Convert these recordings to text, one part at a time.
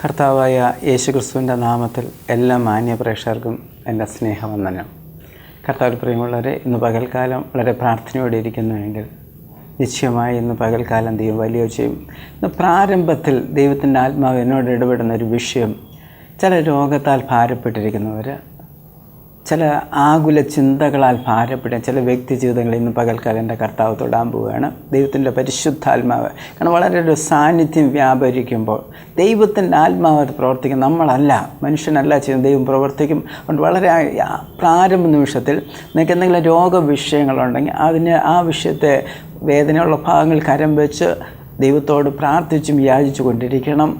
കർത്താവായ യേശുക്രിസ്തുവിൻ്റെ നാമത്തിൽ എല്ലാ മാന്യ പ്രേക്ഷകർക്കും എൻ്റെ സ്നേഹവന്ദനം. കർത്താവിൽ പ്രിയമുള്ളവരെ, ഇന്ന് പകൽക്കാലം വളരെ പ്രാർത്ഥനയോടെ ഇരിക്കുന്നുവെങ്കിൽ നിശ്ചയമായി ഇന്ന് പകൽക്കാലം ദൈവം വലിയ ചെയ്യും. ഇന്ന് പ്രാരംഭത്തിൽ ദൈവത്തിൻ്റെ ആത്മാവ് എന്നോട് ഇടപെടുന്ന ഒരു വിഷയം, ചില രോഗത്താൽ ഭാരപ്പെട്ടിരിക്കുന്നവർ, ചില ആകുല ചിന്തകളാൽ ഭാരപ്പെടുക ചില വ്യക്തി ജീവിതങ്ങളിൽ ഇന്ന് പകൽക്കാലം എൻ്റെ കർത്താവ് തൊടാൻ പോവുകയാണ്. ദൈവത്തിൻ്റെ പരിശുദ്ധാത്മാവ്, കാരണം വളരെ ഒരു സാന്നിധ്യം വ്യാപരിക്കുമ്പോൾ ദൈവത്തിൻ്റെ ആത്മാവ് അത് പ്രവർത്തിക്കും. നമ്മളല്ല, മനുഷ്യനല്ല ചെയ്യുന്നത്, ദൈവം പ്രവർത്തിക്കും. അതുകൊണ്ട് വളരെ പ്രാരംഭ നിമിഷത്തിൽ നിങ്ങൾക്ക് എന്തെങ്കിലും രോഗവിഷയങ്ങളുണ്ടെങ്കിൽ അതിന് ആ വിഷയത്തെ വേദനയുള്ള ഭാഗങ്ങൾ കരം വെച്ച് ദൈവത്തോട് പ്രാർത്ഥിച്ചും യാചിച്ചു കൊണ്ടിരിക്കണം.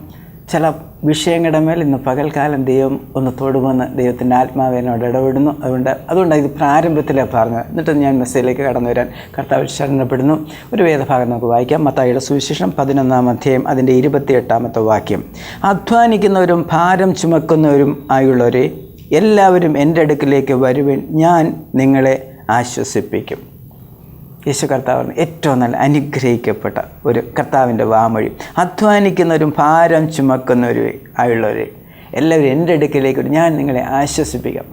ചില വിഷയങ്ങളുടെ മേൽ ഇന്ന് പകൽക്കാലം ദൈവം ഒന്ന് തൊടുമെന്ന് ദൈവത്തിൻ്റെ ആത്മാവ് എന്നോട് ഇടപെടുന്നു. അതുകൊണ്ടാണ് ഇത് പ്രാരംഭത്തിലെ പറഞ്ഞത്. എന്നിട്ട് ഞാൻ മെസ്സേജിലേക്ക് കടന്നു വരാൻ കർത്താവിൽ ശരണപ്പെടുന്നു. ഒരു വേദഭാഗം നമുക്ക് വായിക്കാം. മത്തായിയുടെ സുവിശേഷം 11-ാം അധ്യായം അതിൻ്റെ 28-ാമത്തെ വാക്യം. അധ്വാനിക്കുന്നവരും ഭാരം ചുമക്കുന്നവരും ആയുള്ളവരെ എല്ലാവരും എൻ്റെ അടുക്കിലേക്ക് വരുവിൻ, ഞാൻ നിങ്ങളെ ആശ്വസിപ്പിക്കും. യേശു കർത്താവിന് ഏറ്റവും നല്ല അനുഗ്രഹിക്കപ്പെട്ട ഒരു കർത്താവിൻ്റെ വാമൊഴി. അധ്വാനിക്കുന്നവരും ഭാരം ചുമക്കുന്നവരും ആയുള്ളവരെ എല്ലാവരും എൻ്റെ അടുക്കിലേക്ക് ഞാൻ നിങ്ങളെ ആശ്വസിപ്പിക്കാം.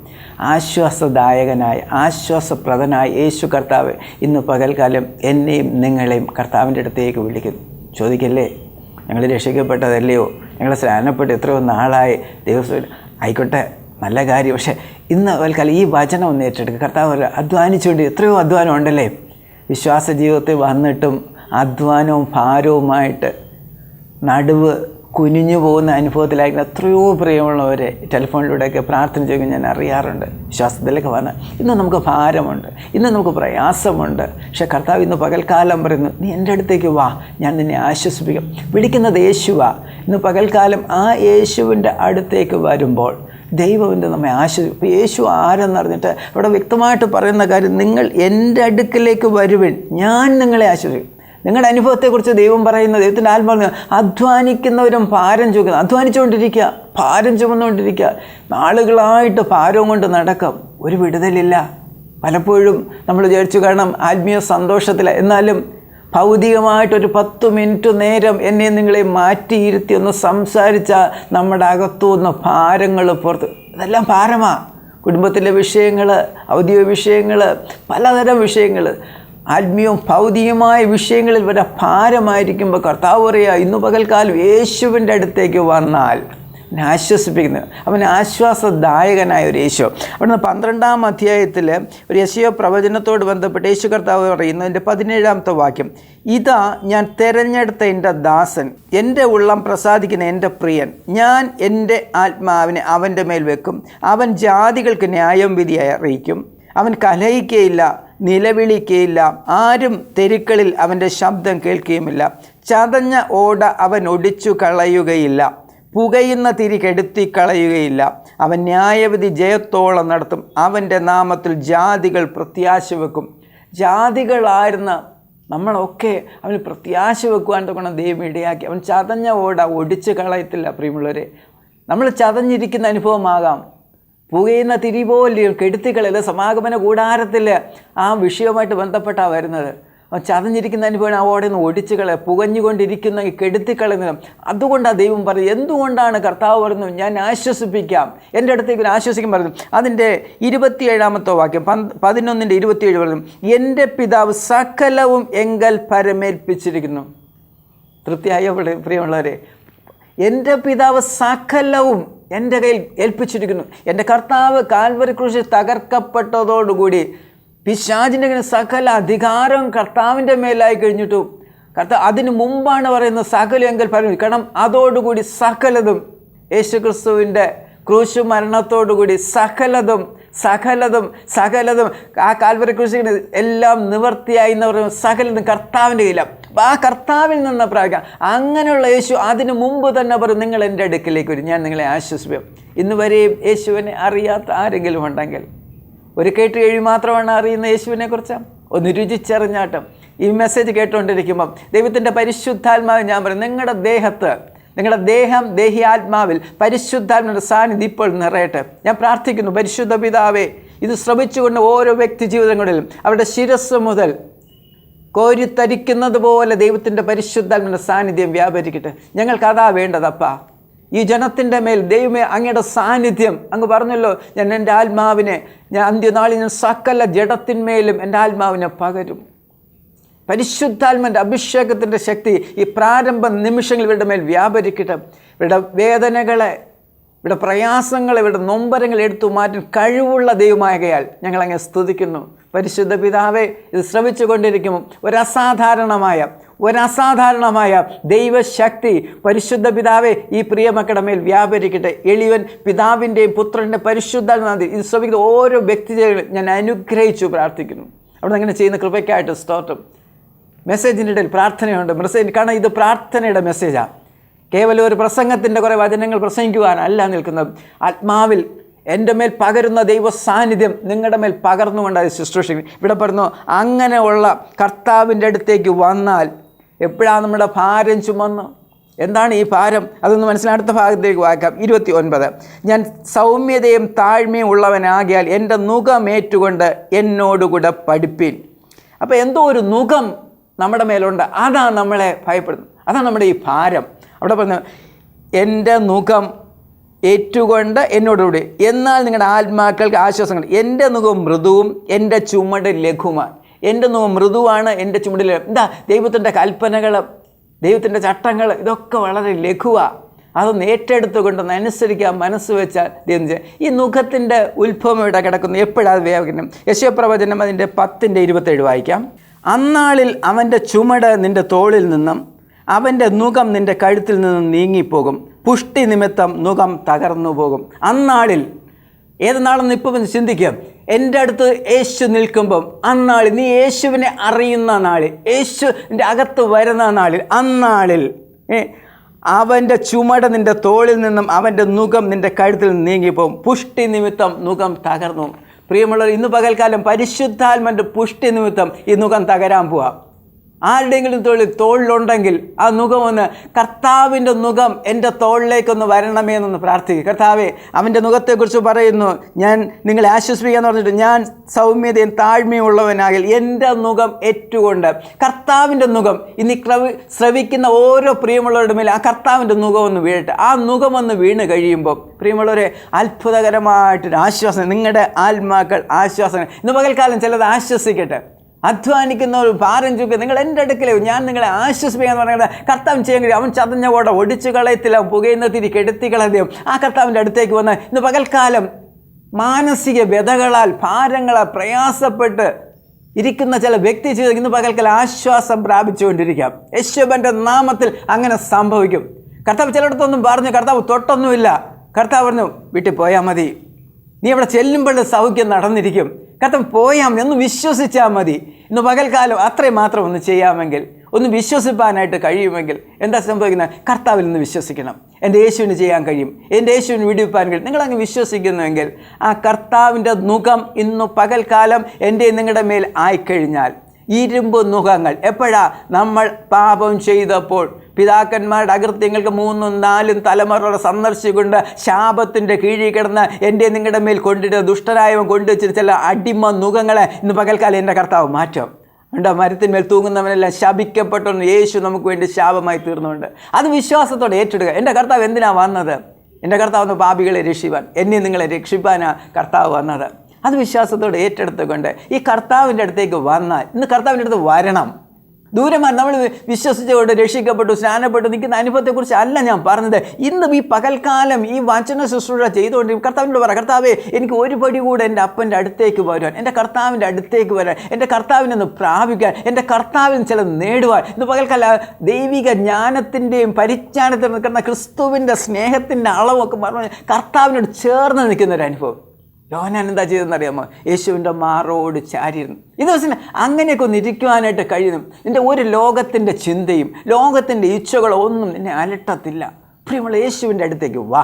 ആശ്വാസദായകനായ ആശ്വാസപ്രദനായ യേശു കർത്താവ് ഇന്ന് പകൽക്കാലം എന്നെയും നിങ്ങളെയും കർത്താവിൻ്റെ അടുത്തേക്ക് വിളിക്കുന്നു. ചോദിക്കല്ലേ, ഞങ്ങൾ രക്ഷിക്കപ്പെട്ടതല്ലയോ, ഞങ്ങൾ സ്നാനപ്പെട്ട് എത്രയോ നാളായി, ദിവസം ആയിക്കോട്ടെ, നല്ല കാര്യം. പക്ഷേ ഇന്ന് പകൽക്കാലം ഈ വചനം ഒന്ന് ഏറ്റെടുക്കുക. കർത്താവ് അധ്വാനിച്ചുകൊണ്ട് എത്രയോ അധ്വാനം ഉണ്ടല്ലേ. വിശ്വാസ ജീവിതത്തിൽ വന്നിട്ടും അധ്വാനവും ഭാരവുമായിട്ട് നടുവ് കുനിഞ്ഞു പോകുന്ന അനുഭവത്തിലായിരിക്കുന്ന എത്രയോ പ്രിയമുള്ളവരെ ടെലിഫോണിലൂടെയൊക്കെ പ്രാർത്ഥന ചെയ്യുമ്പോൾ ഞാൻ അറിയാറുണ്ട്. വിശ്വാസത്തിലൊക്കെ വന്ന് ഇന്ന് നമുക്ക് ഭാരമുണ്ട്, ഇന്ന് നമുക്ക് പ്രയാസമുണ്ട്. പക്ഷേ കർത്താവ് ഇന്ന് പകൽക്കാലം പറയുന്നു, നീ എൻ്റെ അടുത്തേക്ക് വാ, ഞാൻ നിന്നെ ആശ്വസിപ്പിക്കും. വിളിക്കുന്നത് യേശുവാ. ഇന്ന് പകൽക്കാലം ആ യേശുവിൻ്റെ അടുത്തേക്ക് വരുമ്പോൾ ദൈവത്തിൻ്റെ നമ്മെ ആശ്വസിപ്പിക്കും. യേശു ആരെന്നറിഞ്ഞിട്ട് അവിടെ വ്യക്തമായിട്ട് പറയുന്ന കാര്യം, നിങ്ങൾ എൻ്റെ അടുക്കിലേക്ക് വരുവിൻ, ഞാൻ നിങ്ങളെ ആശ്വസിപ്പിക്കും. നിങ്ങളുടെ അനുഭവത്തെക്കുറിച്ച് ദൈവം പറയുന്നത്, ദൈവത്തിൻ്റെ ആത്മാവ് അധ്വാനിക്കുന്നവരും ഭാരം ചുമക്കുന്ന, അധ്വാനിച്ചുകൊണ്ടിരിക്കുക, ഭാരം ചുമന്നുകൊണ്ടിരിക്കുക, നാളുകളായിട്ട് ഭാരവും കൊണ്ട് നടക്കാം, ഒരു വിടുതലില്ല. പലപ്പോഴും നമ്മൾ വിചാരിച്ചു കാരണം ആത്മീയ സന്തോഷത്തില, എന്നാലും ഭൗതികമായിട്ടൊരു 10 മിനിറ്റ് നേരം എന്നെ നിങ്ങളെ മാറ്റിയിരുത്തി ഒന്ന് സംസാരിച്ചാൽ നമ്മുടെ അകത്തുനിന്ന് ഭാരങ്ങൾ പുറത്ത്, ഇതെല്ലാം ഭാരമാണ്. കുടുംബത്തിലെ വിഷയങ്ങൾ, ഔദ്യോഗിക വിഷയങ്ങൾ, പലതരം വിഷയങ്ങൾ, ആത്മീയവും ഭൗതികമായ വിഷയങ്ങളിൽ വരെ ഭാരമായിരിക്കുമ്പോൾ കർത്താവ് പറയുക, ഇന്ന് പകൽക്കാലം യേശുവിൻ്റെ അടുത്തേക്ക് വന്നാൽ അവനെ ആശ്വസിപ്പിക്കുന്നത്, അവൻ ആശ്വാസദായകനായ ഒരു യേശു. അവിടുന്ന് 12-ാം അധ്യായത്തിൽ ഒരു യെശയ്യാ പ്രവചനത്തോട് ബന്ധപ്പെട്ട് യേശു കർത്താവ് പറയുന്നു, എൻ്റെ 17-ാമത്തെ വാക്യം, ഇതാ ഞാൻ തിരഞ്ഞെടുത്ത എൻ്റെ ദാസൻ, എൻ്റെ ഉള്ളം പ്രസാദിക്കുന്ന എൻ്റെ പ്രിയൻ, ഞാൻ എൻ്റെ ആത്മാവിനെ അവൻ്റെ മേൽ വെക്കും, അവൻ ജാതികൾക്ക് ന്യായം വിധിയായി അറിയിക്കും, അവൻ കലഹിക്കുകയില്ല, നിലവിളിക്കുകയില്ല, ആരും തെരുക്കളിൽ അവൻ്റെ ശബ്ദം കേൾക്കുകയുമില്ല, ചതഞ്ഞ ഓട അവൻ ഒടിച്ചു കളയുകയില്ല, പുകയുന്ന തിരി കെടുത്തിക്കളയുകയില്ല, അവൻ ന്യായവിധി ജയത്തോളം നടത്തും, അവൻ്റെ നാമത്തിൽ ജാതികൾ പ്രത്യാശ വെക്കും. ജാതികളായിരുന്ന നമ്മളൊക്കെ അവന് പ്രത്യാശ വെക്കുവാൻ തുടങ്ങണം ദൈവം ഇടയാക്കി. അവൻ ചതഞ്ഞ ഓട ഒടിച്ച് കളയത്തില്ല. പ്രിയമുള്ളവരെ, നമ്മൾ ചതഞ്ഞിരിക്കുന്ന അനുഭവമാകാം, പുകയുന്ന തിരി പോലെ കെടുത്തിക്കളയില്ല. സമാഗമന കൂടാരത്തിൽ ആ വിഷയവുമായിട്ട് ബന്ധപ്പെട്ടാണ് വരുന്നത്. ചതഞ്ഞിരിക്കുന്ന അനുഭവം ആ ഓടെ നിന്ന് ഒടിച്ച് കളയുക, പുകഞ്ഞുകൊണ്ടിരിക്കുന്ന കെടുത്തിക്കളയുന്നത്. അതുകൊണ്ടാണ് ദൈവം പറയുന്നത്. എന്തുകൊണ്ടാണ് കർത്താവ് പറയുന്നത്, ഞാൻ ആശ്വസിപ്പിക്കാം, എൻ്റെ അടുത്തേക്ക് ആശ്വസിക്കാൻ പറയുന്നു. അതിൻ്റെ 27-ാമത്തെ വാക്യം 11-ന്റെ 27 പറയുന്നു, എൻ്റെ പിതാവ് സകലവും എങ്കൽ പരമേൽപ്പിച്ചിരിക്കുന്നു. തൃപ്തിയായ പ്രിയമുള്ളവരെ, എൻ്റെ പിതാവ് സകലവും എൻ്റെ കയ്യിൽ ഏൽപ്പിച്ചിരിക്കുന്നു. എൻ്റെ കർത്താവ് കാൽവരി ക്രൂശിൽ തകർക്കപ്പെട്ടതോടുകൂടി പിശാചിൻ്റെ സകല അധികാരം കർത്താവിൻ്റെ മേലായി കഴിഞ്ഞിട്ടും കർത്താവ് അതിന് മുമ്പാണ് പറയുന്നത് സകലം എങ്കിൽ പറഞ്ഞു. കാരണം അതോടുകൂടി സകലതും യേശുക്രിസ്തുവിൻ്റെ ക്രൂശ് മരണത്തോടുകൂടി സകലതും ആ കാൽവരി ക്രൂശിന് എല്ലാം നിവർത്തിയായി എന്ന് പറയുന്നത് സകലതും കർത്താവിൻ്റെ കയ്യിലാണ്. ആ കർത്താവിൽ നിന്ന് പ്രാപിക്കാം. അങ്ങനെയുള്ള യേശു അതിന് മുമ്പ് തന്നെ പറയും, നിങ്ങൾ എൻ്റെ അടുക്കിലേക്ക് വരും, ഞാൻ നിങ്ങളെ ആശ്വസിപ്പിക്കും. ഇന്ന് വരെയും യേശുവിനെ അറിയാത്ത ആരെങ്കിലും ഉണ്ടെങ്കിൽ, ഒരു കേട്ട് കഴിവ് മാത്രമാണ് അറിയുന്ന യേശുവിനെ കുറിച്ച്, ഒന്ന് രുചിച്ചറിഞ്ഞാട്ടം ഈ മെസ്സേജ് കേട്ടുകൊണ്ടിരിക്കുമ്പം ദൈവത്തിൻ്റെ പരിശുദ്ധാത്മാവ് ഞാൻ പറയും, നിങ്ങളുടെ ദേഹത്ത്, നിങ്ങളുടെ ദേഹിയാത്മാവിൽ പരിശുദ്ധാത്മാവിൻ്റെ സാന്നിധ്യം ഇപ്പോൾ നിറയട്ടെ. ഞാൻ പ്രാർത്ഥിക്കുന്നു, പരിശുദ്ധ പിതാവേ, ഇത് ശ്രമിച്ചുകൊണ്ട് ഓരോ വ്യക്തി ജീവിതങ്ങളിലും അവരുടെ ശിരസ് മുതൽ കോരിത്തരിക്കുന്നത് പോലെ ദൈവത്തിൻ്റെ പരിശുദ്ധാത്മാവിൻ്റെ സാന്നിധ്യം വ്യാപരിക്കട്ടെ. ഞങ്ങൾക്ക് അതാ വേണ്ടതപ്പാ. ഈ ജനത്തിൻ്റെ മേൽ ദൈവമേ അങ്ങയുടെ സാന്നിധ്യം, അങ്ങ് പറഞ്ഞല്ലോ, ഞാൻ എൻ്റെ ആത്മാവിനെ, ഞാൻ അന്ത്യനാളിൽ ഞാൻ സകല ജഡത്തിന്മേലും എൻ്റെ ആത്മാവിനെ പകരും. പരിശുദ്ധാത്മാവിൻ്റെ അഭിഷേകത്തിൻ്റെ ശക്തി ഈ പ്രാരംഭ നിമിഷങ്ങൾ ഇവരുടെ മേൽ വ്യാപരിക്കട്ടെ. ഇവരുടെ വേദനകളെ, ഇവിടെ പ്രയാസങ്ങൾ, ഇവിടെ നൊമ്പരങ്ങൾ എടുത്തു മാറ്റാൻ കഴിവുള്ള ദൈവമാകയാൽ ഞങ്ങളങ്ങ് സ്തുതിക്കുന്നു. പരിശുദ്ധ പിതാവേ, ഇത് ശ്രവിച്ചു കൊണ്ടിരിക്കുമ്പോൾ ഒരസാധാരണമായ ദൈവശക്തി പരിശുദ്ധ പിതാവേ ഈ പ്രിയമക്കളുടെ മേൽ വ്യാപരിക്കട്ടെ. എളിയവൻ പിതാവിൻ്റെയും പുത്രൻ്റെ പരിശുദ്ധാത്മാവിൽ ഇത് ശ്രമിക്കുന്ന ഓരോ വ്യക്തികളും ഞാൻ അനുഗ്രഹിച്ചു പ്രാർത്ഥിക്കുന്നു. അവിടെ അങ്ങനെ ചെയ്യുന്ന കൃപയ്ക്കായിട്ട് സ്തോത്രം. മെസ്സേജിൻ്റെ ഇടയിൽ പ്രാർത്ഥനയുണ്ട്. കാരണം ഇത് പ്രാർത്ഥനയുടെ മെസ്സേജാണ്. കേവലം ഒരു പ്രസംഗത്തിൻ്റെ കുറേ വചനങ്ങൾ പ്രസംഗിക്കുവാനല്ല നിൽക്കുന്നത്. ആത്മാവിൽ എൻ്റെ മേൽ പകരുന്ന ദൈവ സാന്നിധ്യം നിങ്ങളുടെ മേൽ പകർന്നുകൊണ്ടാണ് ശുശ്രൂഷിക്കുന്നത്. ഇവിടെ പറഞ്ഞു, അങ്ങനെയുള്ള കർത്താവിൻ്റെ അടുത്തേക്ക് വന്നാൽ എപ്പോഴാണ് നമ്മുടെ ഭാരം ചുമന്ന്? എന്താണ് ഈ ഭാരം? അതൊന്ന് മനസ്സിലാക്കി അടുത്ത ഭാഗത്തേക്ക് വായിക്കാം. 29, ഞാൻ സൗമ്യതയും താഴ്മയും ഉള്ളവനാകിയാൽ എൻ്റെ നുഖമേറ്റുകൊണ്ട് എന്നോടുകൂടെ പഠിപ്പിൻ. അപ്പോൾ എന്തോ ഒരു നുഖം നമ്മുടെ മേലുണ്ട്, അതാണ് നമ്മളെ ഭയപ്പെടുന്നത്, അതാണ് നമ്മുടെ ഈ ഭാരം. അവിടെ പറഞ്ഞു, എൻ്റെ നുഖം ഏറ്റുകൊണ്ട് എന്നോടുകൂടി എന്നാൽ നിങ്ങളുടെ ആത്മാക്കൾക്ക് ആശ്വാസങ്ങൾ. എൻ്റെ നുഖം മൃദുവും എൻ്റെ ചുമട് ലഘുമാണ്. എൻ്റെ നുഖം മൃദുവാണ്, എൻ്റെ ചുമട് എന്താ? ദൈവത്തിൻ്റെ കൽപ്പനകൾ, ദൈവത്തിൻ്റെ ചട്ടങ്ങൾ, ഇതൊക്കെ വളരെ ലഘുവാണ്. അതൊന്ന് ഏറ്റെടുത്തുകൊണ്ടൊന്ന് അനുസരിക്കാൻ മനസ്സ് വെച്ചാൽ ദൈവം. ഈ നുഖത്തിൻ്റെ ഉത്ഭവം ഇവിടെ കിടക്കുന്നു. എപ്പോഴാണ് വ്യാപനം? യശയ്യാപ്രവചനം അതിൻ്റെ 10:27 വായിക്കാം. അന്നാളിൽ അവൻ്റെ ചുമട് നിൻ്റെ തോളിൽ നിന്നും അവൻ്റെ നുഖം നിൻ്റെ കഴുത്തിൽ നിന്നും നീങ്ങിപ്പോകും. പുഷ്ടി നിമിത്തം നുഖം തകർന്നു പോകും. അന്നാളിൽ, ഏത് നാളെന്ന് ഇപ്പം ചിന്തിക്കാം. എൻ്റെ അടുത്ത് യേശു നിൽക്കുമ്പം അന്നാളിൽ, നീ യേശുവിനെ അറിയുന്ന നാളിൽ, യേശുവിൻ്റെ അകത്ത് വരുന്ന നാളിൽ, അന്നാളിൽ അവൻ്റെ ചുമട് നിൻ്റെ തോളിൽ നിന്നും അവൻ്റെ നുഖം നിൻ്റെ കഴുത്തിൽ നിന്ന് നീങ്ങിപ്പോകും. പുഷ്ടി നിമിത്തം നുഖം തകർന്നു. പ്രിയമുള്ളവർ, ഇന്ന് പകൽക്കാലം പരിശുദ്ധാത്മാവിൻ്റെ പുഷ്ടി നിമിത്തം ഈ നുഖം തകരാൻ പോവാം. ആരുടെയെങ്കിലും തോളിലുണ്ടെങ്കിൽ ആ നുഖം ഒന്ന്, കർത്താവിൻ്റെ നുഖം എൻ്റെ തോളിലേക്കൊന്ന് വരണമേ എന്നൊന്ന് പ്രാർത്ഥിക്കുക. കർത്താവേ, അവൻ്റെ നുഖത്തെക്കുറിച്ച് പറയുന്നു, ഞാൻ നിങ്ങളെ ആശ്വസിപ്പിക്കാന്ന് പറഞ്ഞിട്ട്, ഞാൻ സൗമ്യതയും താഴ്മയും ഉള്ളവനാകിൽ എൻ്റെ നുഖം ഏറ്റുകൊണ്ട്. കർത്താവിൻ്റെ നുഖം ഇന്ന് ശ്രവിക്കുന്ന ഓരോ പ്രിയമുള്ളവരുടെ മേലെ ആ കർത്താവിൻ്റെ നുഖം ഒന്ന് വീഴട്ടെ. ആ നുഖം ഒന്ന് വീണ് കഴിയുമ്പോൾ പ്രിയമുള്ളവരെ, അത്ഭുതകരമായിട്ടൊരു ആശ്വാസം, നിങ്ങളുടെ ആത്മാക്കൾ ആശ്വാസം. ഇന്ന് പകൽക്കാലം ചിലത് ആശ്വസിക്കട്ടെ. അധ്വാനിക്കുന്ന ഒരു ഭാരം ചുക്ക്, നിങ്ങൾ എൻ്റെ അടുക്കലേ, ഞാൻ നിങ്ങളെ ആശ്വസിപ്പിക്കാന്ന് പറയുന്നത് കർത്താവ് ചെയ്യാൻ കഴിയും. അവൻ ചതഞ്ഞ കോട ഒടിച്ചു കളയത്തില്ല, പുകയുന്ന തിരി കെടുത്തി കളയും. ആ കർത്താവിൻ്റെ അടുത്തേക്ക് വന്ന് ഇന്ന് പകൽക്കാലം മാനസിക വ്യതകളാൽ, ഭാരങ്ങളാൽ പ്രയാസപ്പെട്ട് ഇരിക്കുന്ന ചില വ്യക്തി ജീവിതം ഇന്ന് പകൽക്കാലം ആശ്വാസം പ്രാപിച്ചുകൊണ്ടിരിക്കാം. യേശുവിൻ്റെ നാമത്തിൽ അങ്ങനെ സംഭവിക്കും. കർത്താവ് ചിലയിടത്തൊന്നും പറഞ്ഞു, കർത്താവ് തൊട്ടൊന്നുമില്ല. കർത്താവ് പറഞ്ഞു, വീട്ടിൽ പോയാൽ മതി, നീ അവിടെ ചെല്ലുമ്പോൾ സൗഖ്യം നടന്നിരിക്കും. കർത്താവ് പോയാൽ മതി, ഒന്ന് വിശ്വസിച്ചാൽ മതി. ഇന്ന് പകൽക്കാലം അത്രയും മാത്രം ഒന്ന് ചെയ്യാമെങ്കിൽ, ഒന്ന് വിശ്വസിപ്പാനായിട്ട് കഴിയുമെങ്കിൽ എന്താ സംഭവിക്കുന്നത്? കർത്താവിൽ നിന്ന് വിശ്വസിക്കണം. എൻ്റെ യേശുവിന് ചെയ്യാൻ കഴിയും, എൻ്റെ യേശുവിന് വിടുവിപ്പാൻ കഴിയും. നിങ്ങളങ്ങ് വിശ്വസിക്കുന്നുവെങ്കിൽ ആ കർത്താവിൻ്റെ നുഖം ഇന്ന് പകൽക്കാലം എൻ്റെ നിങ്ങളുടെ മേൽ ആയിക്കഴിഞ്ഞാൽ, ഇരുമ്പ് നുഖങ്ങൾ എപ്പോഴാ? നമ്മൾ പാപം ചെയ്തപ്പോൾ, പിതാക്കന്മാരുടെ അകൃത്യങ്ങൾക്ക് 3, 4 തലമുറ സന്ദർശിച്ചുകൊണ്ട് ശാപത്തിൻ്റെ കീഴിൽ കിടന്ന് എൻ്റെ നിങ്ങളുടെ മേൽ കൊണ്ടിട്ട് ദുഷ്ടരായവൻ കൊണ്ടുവച്ചിട്ട് ചില അടിമ നുഖങ്ങളെ ഇന്ന് പകൽക്കാലം എൻ്റെ കർത്താവ് മാറ്റും. ഉണ്ടോ? മരത്തിന്മേൽ തൂങ്ങുന്നവനെല്ലാം ശപിക്കപ്പെട്ടൊന്ന് യേശു നമുക്ക് വേണ്ടി ശാപമായി തീർന്നുകൊണ്ട് അത് വിശ്വാസത്തോടെ ഏറ്റെടുക്കുക. എൻ്റെ കർത്താവ് എന്തിനാണ് വന്നത്? എൻ്റെ കർത്താവ് പാപികളെ രക്ഷിപ്പാൻ, എന്നെ നിങ്ങളെ രക്ഷിപ്പാനാണ് കർത്താവ് വന്നത്. അത് വിശ്വാസത്തോടെ ഏറ്റെടുത്തുകൊണ്ട് ഈ കർത്താവിൻ്റെ അടുത്തേക്ക് വന്നാൽ, ഇന്ന് കർത്താവിൻ്റെ അടുത്ത് വരണം. ദൂരമായി നമ്മൾ വിശ്വസിച്ചുകൊണ്ട് രക്ഷിക്കപ്പെട്ടു, സ്നാനപ്പെട്ടു നിൽക്കുന്ന അനുഭവത്തെക്കുറിച്ച് അല്ല ഞാൻ പറഞ്ഞത്. ഇന്ന് ഈ പകൽക്കാലം ഈ വചന ശുശ്രൂഷ ചെയ്തുകൊണ്ട് കർത്താവിനോട് പറ, കർത്താവേ, എനിക്ക് ഒരു പടി കൂടെ എൻ്റെ അപ്പൻ്റെ അടുത്തേക്ക് വരുവാൻ, എൻ്റെ കർത്താവിൻ്റെ അടുത്തേക്ക് വരാൻ, എൻ്റെ കർത്താവിനൊന്ന് പ്രാപിക്കാൻ, എൻ്റെ കർത്താവിന് ചിലത് നേടുവാൻ. ഇന്ന് പകൽക്കാലം ദൈവിക ജ്ഞാനത്തിൻ്റെയും പരിജ്ഞാനത്തിൽ നിൽക്കുന്ന ക്രിസ്തുവിൻ്റെ സ്നേഹത്തിൻ്റെ അളവൊക്കെ പറഞ്ഞ് കർത്താവിനോട് ചേർന്ന് നിൽക്കുന്നൊരു അനുഭവം. യോഹന്നാൻ എന്താ ചെയ്തെന്നറിയാമോ? യേശുവിൻ്റെ മാറോട് ചാരിയിരുന്നു. ഈ ദിവസം അങ്ങനെയൊക്കെ ഒന്ന് ഇരിക്കുവാനായിട്ട് കഴിയുന്നു. നിൻ്റെ ഒരു ലോകത്തിൻ്റെ ചിന്തയും ലോകത്തിൻ്റെ ഇച്ഛകളോ ഒന്നും നിന്നെ അലട്ടത്തില്ല. പ്രിയമുള്ള, യേശുവിൻ്റെ അടുത്തേക്ക് വാ.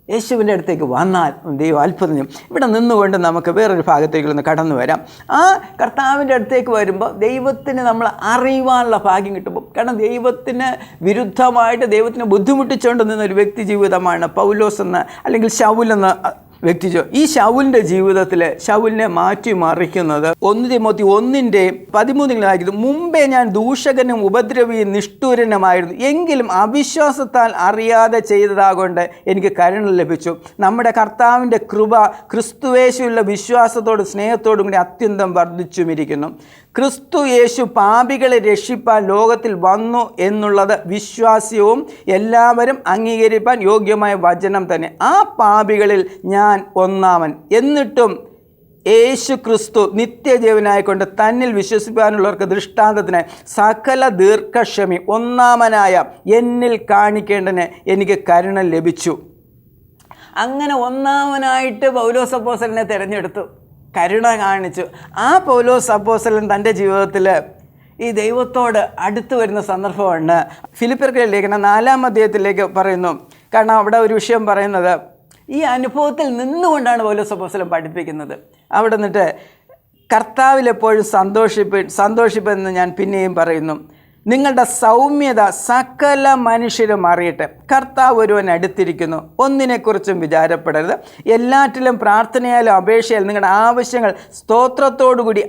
യേശുവിൻ്റെ അടുത്തേക്ക് വന്നാൽ ദൈവം അത്ഭുതം. ഇവിടെ നിന്നുകൊണ്ട് നമുക്ക് വേറൊരു ഭാഗത്തേക്കൊന്ന് കടന്നു വരാം. ആ കർത്താവിൻ്റെ അടുത്തേക്ക് വരുമ്പോൾ ദൈവത്തിന് നമ്മൾ അറിയുവാനുള്ള ഭാഗ്യം കിട്ടുമ്പോൾ, കാരണം ദൈവത്തിന് വിരുദ്ധമായിട്ട് ദൈവത്തിനെ ബുദ്ധിമുട്ടിച്ചുകൊണ്ട് നിന്നൊരു വ്യക്തി ജീവിതമാണ് പൗലോസ് എന്ന് അല്ലെങ്കിൽ ശൗലെന്ന് വ്യക്തി. ഈ ശൗലിൻ്റെ ജീവിതത്തിൽ ശൗലിനെ മാറ്റിമറിക്കുന്നത് 1 തിമോത്തി 1:13 മുമ്പേ ഞാൻ ദൂഷകനും ഉപദ്രവിയും നിഷ്ഠൂരനുമായിരുന്നു, എങ്കിലും അവിശ്വാസത്താൽ അറിയാതെ ചെയ്തതാകൊണ്ട് എനിക്ക് കരുണ ലഭിച്ചു. നമ്മുടെ കർത്താവിൻ്റെ കൃപ ക്രിസ്തുയേശുവിലുള്ള വിശ്വാസത്തോടും സ്നേഹത്തോടും കൂടി അത്യന്തം വർദ്ധിച്ചുമിരിക്കുന്നു. ക്രിസ്തു യേശു പാപികളെ രക്ഷിപ്പാൻ ലോകത്തിൽ വന്നു എന്നുള്ളത് വിശ്വാസ്യവും എല്ലാവരും അംഗീകരിപ്പാൻ യോഗ്യമായ വചനം തന്നെ. ആ പാപികളിൽ ഞാൻ ഒന്നാമൻ. എന്നിട്ടും യേശു ക്രിസ്തു നിത്യജീവനായിക്കൊണ്ട് തന്നിൽ വിശ്വസിപ്പാനുള്ളവർക്ക് ദൃഷ്ടാന്തത്തിനായി സകല ദീർഘക്ഷമി ഒന്നാമനായ എന്നിൽ കാണിക്കേണ്ടതിന് എനിക്ക് കരുണ ലഭിച്ചു. അങ്ങനെ ഒന്നാമനായിട്ട് പൗലോസ് അപ്പോസ്തലനെ തിരഞ്ഞെടുത്തു, കരുണ കാണിച്ചു. ആ പൗലോസ് അപ്പോസ്തലൻ തൻ്റെ ജീവിതത്തിൽ ഈ ദൈവത്തോട് അടുത്ത് വരുന്ന സന്ദർഭമാണ്. ഫിലിപ്പിയർക്കുള്ള ലേഖനം 4-ാം അധ്യായത്തിലേക്ക് പറയുന്നു. കാരണം അവിടെ ഒരു വിഷയം പറയുന്നത് ഈ അനുഭവത്തിൽ നിന്നുകൊണ്ടാണ് പൗലോസ് അപ്പോസ്തലൻ പഠിപ്പിക്കുന്നത്. അവിടെ നിന്നിട്ട് കർത്താവിൽ എപ്പോഴും സന്തോഷിപ്പെന്ന് ഞാൻ പിന്നെയും പറയുന്നു. നിങ്ങളുടെ സൗമ്യത സകല മനുഷ്യരും അറിയട്ടെ. കർത്താവ് ഒരുവൻ അടുത്തിരിക്കുന്നു, ഒന്നിനെക്കുറിച്ചും വിചാരപ്പെടരുത്. എല്ലാറ്റിലും പ്രാർത്ഥനയാലും അപേക്ഷയാലും നിങ്ങളുടെ ആവശ്യങ്ങൾ സ്തോത്രത്തോടുകൂടി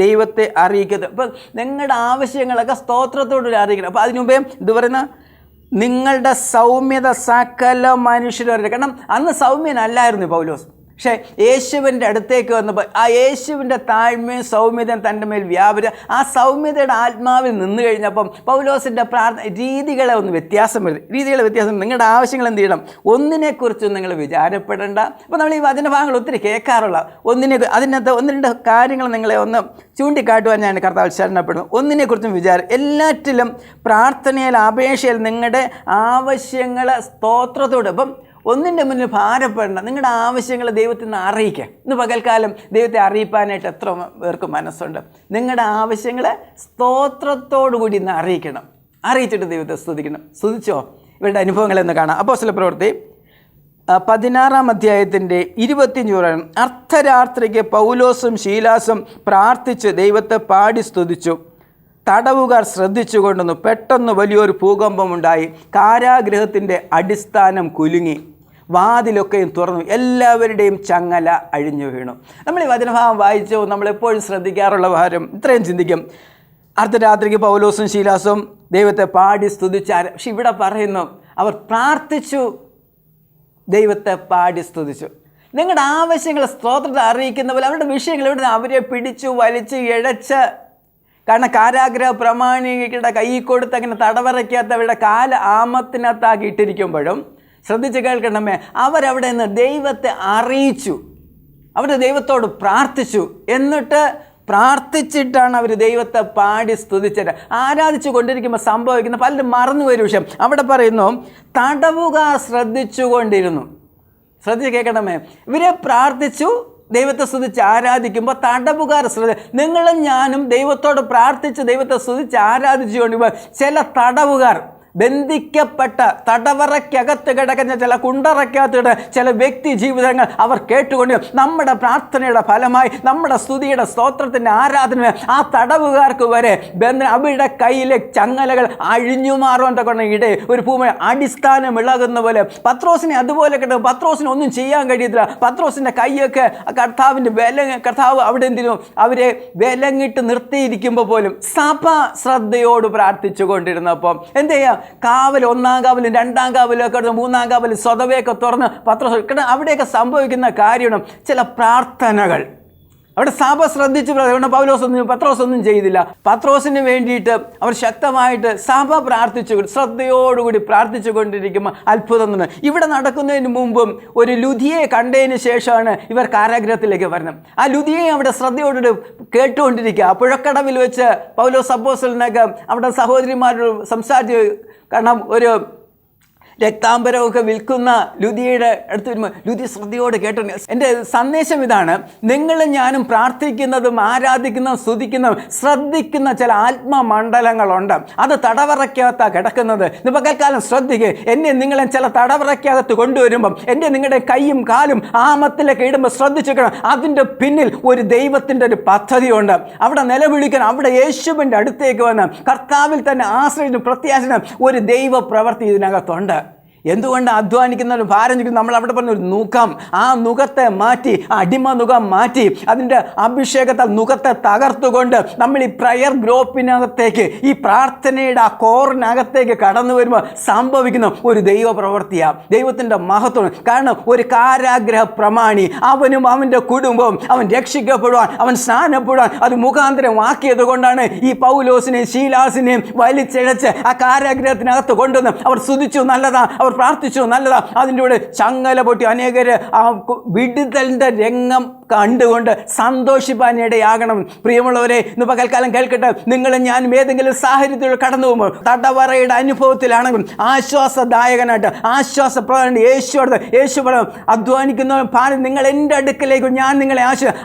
ദൈവത്തെ അറിയിക്കരുത്. അപ്പം നിങ്ങളുടെ ആവശ്യങ്ങളൊക്കെ സ്തോത്രത്തോടുകൂടി അറിയിക്കണം. അപ്പോൾ അതിനു മുമ്പേ ഇത് പറയുന്ന നിങ്ങളുടെ സൗമ്യത സകല മനുഷ്യരും അറിയട്ടെ. കാരണം അന്ന് സൗമ്യനല്ലായിരുന്നു പൗലോസ്. പക്ഷേ യേശുവിൻ്റെ അടുത്തേക്ക് വന്നപ്പോൾ ആ യേശുവിൻ്റെ താഴ്മയും സൗമ്യതയും തൻ്റെ മേൽ വ്യാപരിച്ച ആ സൗമ്യതയുടെ ആത്മാവിൽ നിന്ന് കഴിഞ്ഞപ്പം പൗലോസിൻ്റെ രീതികളെ ഒന്ന് വ്യത്യാസം വരുത്തി. നിങ്ങളുടെ ആവശ്യങ്ങൾ എന്ത് ചെയ്യണം? ഒന്നിനെക്കുറിച്ചും നിങ്ങൾ വിചാരപ്പെടേണ്ട. അപ്പോൾ നമ്മൾ ഈ വചനഭാഗങ്ങൾ ഒത്തിരി കേൾക്കാറുള്ള അതിനകത്ത് 1-2 കാര്യങ്ങൾ നിങ്ങളെ ഒന്ന് ചൂണ്ടിക്കാട്ടുവാൻ ഞാൻ കർത്താവ് ശരണപ്പെടുന്നു. ഒന്നിനെക്കുറിച്ചും എല്ലാറ്റിലും പ്രാർത്ഥനയിൽ അപേക്ഷയിൽ നിങ്ങളുടെ ആവശ്യങ്ങൾ സ്തോത്രത്തോട്. അപ്പം ഒന്നിൻ്റെ മുന്നിൽ ഭാരപ്പെടേണ്ട. നിങ്ങളുടെ ആവശ്യങ്ങൾ ദൈവത്തിൽ നിന്ന് അറിയിക്കുക. ഇന്ന് പകൽക്കാലം ദൈവത്തെ അറിയിപ്പാനായിട്ട് എത്ര പേർക്ക് മനസ്സുണ്ട്? നിങ്ങളുടെ ആവശ്യങ്ങളെ സ്തോത്രത്തോടുകൂടി ഇന്ന് അറിയിക്കണം. അറിയിച്ചിട്ട് ദൈവത്തെ സ്തുതിക്കണം. സ്തുതിച്ചോ? ഇവരുടെ അനുഭവങ്ങളെന്ന് കാണാം. അപ്പോസ്തലപ്രവൃത്തി 16-ാം അധ്യായത്തിൻ്റെ 25 അർദ്ധരാത്രിക്ക് പൗലോസും ശീലാസും പ്രാർത്ഥിച്ച് ദൈവത്തെ പാടി സ്തുതിച്ചു. തടവുകാർ ശ്രദ്ധിച്ചുകൊണ്ടുവന്നു. പെട്ടെന്ന് വലിയൊരു ഭൂകമ്പമുണ്ടായി. കാരാഗൃഹത്തിൻ്റെ അടിസ്ഥാനം കുലുങ്ങി, വാതിലൊക്കെയും തുറന്നു, എല്ലാവരുടെയും ചങ്ങല അഴിഞ്ഞു വീണു. നമ്മൾ ഈ വചനഭാഗം വായിച്ചു നമ്മളെപ്പോഴും ശ്രദ്ധിക്കാറുള്ള കാര്യം ഇത്രയും ചിന്തിക്കും. അർദ്ധരാത്രിക്ക് പൗലോസും ശീലാസും ദൈവത്തെ പാടി സ്തുതിച്ച. പക്ഷെ ഇവിടെ പറയുന്നു അവർ പ്രാർത്ഥിച്ചു, ദൈവത്തെ പാടി സ്തുതിച്ചു. നിങ്ങളുടെ ആവശ്യങ്ങൾ സ്തോത്രത്തെ അറിയിക്കുന്ന പോലെ അവരുടെ വിഷയങ്ങൾ ഇവിടെ അവരെ പിടിച്ചു വലിച്ച് ഇഴച്ച്. കാരണം കാരാഗ്രഹ പ്രമാണികളുടെ കൈ കൊടുത്ത് അങ്ങനെ തടവറയ്ക്കകത്ത് അവരുടെ കാല ആമത്തിനകത്താക്കി ഇട്ടിരിക്കുമ്പോഴും ശ്രദ്ധിച്ച് കേൾക്കണമേ, അവരവിടെ നിന്ന് ദൈവത്തെ അറിയിച്ചു, അവർ ദൈവത്തോട് പ്രാർത്ഥിച്ചു. എന്നിട്ട് പ്രാർത്ഥിച്ചിട്ടാണ് അവർ ദൈവത്തെ പാടി സ്തുതിച്ചത്. ആരാധിച്ചു കൊണ്ടിരിക്കുമ്പോൾ സംഭവിക്കുന്ന പലരും മറന്നുപോയൊരു വിഷയം അവിടെ പറയുന്നു. തടവുകാർ ശ്രദ്ധിച്ചുകൊണ്ടിരുന്നു. ശ്രദ്ധിച്ച് കേൾക്കണമേ, ഇവരെ പ്രാർത്ഥിച്ചു, ദൈവത്തെ സ്തുതിച്ച് ആരാധിക്കുമ്പോൾ തടവുകാർ നിങ്ങളും ഞാനും ദൈവത്തോട് പ്രാർത്ഥിച്ച് ദൈവത്തെ സ്തുതിച്ച് ആരാധിച്ചുകൊണ്ട് ചില തടവുകാർ ബന്ധിക്കപ്പെട്ട തടവറയ്ക്കകത്ത് കിടക്കുന്ന ചില കുണ്ടറയ്ക്കകത്ത് ചില വ്യക്തി ജീവിതങ്ങൾ അവർ കേട്ടുകൊണ്ട് നമ്മുടെ പ്രാർത്ഥനയുടെ ഫലമായി നമ്മുടെ സ്തുതിയുടെ സ്തോത്രത്തിൻ്റെ ആരാധന ആ തടവുകാർക്ക് വരെ അവരുടെ കയ്യിലെ ചങ്ങലകൾ അഴിഞ്ഞു മാറുവാൻ കൊണ്ട് ഒരു ഭൂമി അടിസ്ഥാനം ഇളകുന്ന പോലെ പത്രോസിനെ അതുപോലെ കിട്ടും. പത്രോസിന് ഒന്നും ചെയ്യാൻ കഴിയത്തില്ല. പത്രോസിൻ്റെ കൈയൊക്കെ കർത്താവ് അവിടെ എന്തിനും അവരെ വിലങ്ങിട്ട് നിർത്തിയിരിക്കുമ്പോൾ പോലും സഭ ശ്രദ്ധയോട് പ്രാർത്ഥിച്ചു കൊണ്ടിരുന്നപ്പം എന്ത് ചെയ്യാം? കാവൽ 1-ാം കാവലും 2-ാം കാവലൊക്കെ 3-ാം കാവലും സ്വതവേയൊക്കെ തുറന്ന് പത്രോസ് അവിടെയൊക്കെ സംഭവിക്കുന്ന കാര്യമാണ് ചില പ്രാർത്ഥനകൾ. അവിടെ സഭ ശ്രദ്ധിച്ച് പത്രോസൊന്നും ചെയ്തില്ല. പത്രോസിന് വേണ്ടിയിട്ട് അവർ ശക്തമായിട്ട് സഭ ശ്രദ്ധയോടുകൂടി പ്രാർത്ഥിച്ചു കൊണ്ടിരിക്കുമ്പോൾ അത്ഭുതം തന്നെ ഇവിടെ നടക്കുന്നതിന് മുമ്പും ഒരു ലുദിയെ കണ്ടതിന് ശേഷമാണ് ഇവർ കാരാഗ്രഹത്തിലേക്ക് വരുന്നത്. ആ ലുദിയെ അവിടെ ശ്രദ്ധയോടുകൂടി കേട്ടുകൊണ്ടിരിക്കുക. പുഴക്കടവിൽ വെച്ച് പൗലോസ് അപ്പോസ്തലനൊക്കെ അവിടെ സഹോദരിമാരോട് സംസാരിച്ച്, കാരണം ഒരു രക്താംബരമൊക്കെ വിൽക്കുന്ന ലുദിയുടെ അടുത്ത് വരുമ്പോൾ ലുദി ശ്രദ്ധയോടെ കേട്ടു. എൻ്റെ സന്ദേശം ഇതാണ്, നിങ്ങളും ഞാനും പ്രാർത്ഥിക്കുന്നതും ആരാധിക്കുന്നതും സ്തുതിക്കുന്നതും ശ്രദ്ധിക്കുന്ന ചില ആത്മമണ്ഡലങ്ങളുണ്ട്. അത് തടവറയ്ക്കകത്താണ് കിടക്കുന്നത്. പകൽക്കാലം ശ്രദ്ധിക്കുക. എന്നെ നിങ്ങളെ ചില തടവറയ്ക്കകത്ത് കൊണ്ടുവരുമ്പം എൻ്റെ നിങ്ങളുടെ കൈയും കാലും ആമത്തിലൊക്കെ ഇടുമ്പോൾ ശ്രദ്ധിച്ചിരിക്കണം. അതിൻ്റെ പിന്നിൽ ഒരു ദൈവത്തിൻ്റെ ഒരു പദ്ധതിയുണ്ട്. അവിടെ നിലവിളിക്കണം. അവിടെ യേശുവിൻ്റെ അടുത്തേക്ക് വന്ന് കർത്താവിൽ തന്നെ ആശ്രയിച്ച് പ്രത്യാശിക്കുന്ന ഒരു ദൈവ പ്രവൃത്തി ഇതിനകത്തുണ്ട്. എന്തുകൊണ്ട് അധ്വാനിക്കുന്നവർ ഭാരം ചുമക്കുന്ന നമ്മൾ അവിടെ പറഞ്ഞ ഒരു നുകം, ആ നുകത്തെ മാറ്റി, അടിമ നുകം മാറ്റി അതിൻ്റെ അഭിഷേകത്താൽ നുകത്തെ തകർത്തുകൊണ്ട് നമ്മൾ ഈ പ്രയർ ഗ്രൂപ്പിനകത്തേക്ക്, ഈ പ്രാർത്ഥനയുടെ ആ കോറിനകത്തേക്ക് കടന്നു വരുമ്പോൾ സംഭവിക്കുന്ന ഒരു ദൈവ പ്രവൃത്തിയാണ്, ദൈവത്തിൻ്റെ മഹത്വം. കാരണം ഒരു കാരാഗ്രഹ പ്രമാണി, അവനും അവൻ്റെ കുടുംബവും അവൻ രക്ഷിക്കപ്പെടുവാൻ, അവൻ സ്നാനപ്പെടുവാൻ അത് മുഖാന്തരമാക്കിയത് കൊണ്ടാണ് ഈ പൗലോസിനെയും ശീലാസിനെയും വലിച്ചിഴച്ച് ആ കാരാഗ്രഹത്തിനകത്ത് കൊണ്ടുവന്ന് അവർ സ്തുതിച്ചു നല്ലതാ, അവർ പ്രാർത്ഥിച്ചു നല്ലതാ, അതിൻ്റെ കൂടെ ചങ്ങല പൊട്ടി അനേകർ ആ വിടുതലിൻ്റെ രംഗം കണ്ടുകൊണ്ട് സന്തോഷിപ്പാനിടയാകണം. പ്രിയമുള്ളവരെ, ഇന്ന് പകൽക്കാലം കേൾക്കട്ടെ, നിങ്ങളും ഞാനും ഏതെങ്കിലും സാഹചര്യത്തിൽ കടന്നു പോകുമ്പോൾ തടവറയുടെ അനുഭവത്തിലാണെങ്കിൽ ആശ്വാസദായകനായിട്ട് ആശ്വാസപ്രദായകൻ യേശു പറയും, അധ്വാനിക്കുന്നവൻ പാടി നിങ്ങൾ എൻ്റെ അടുക്കലേക്ക് ഞാൻ നിങ്ങളെ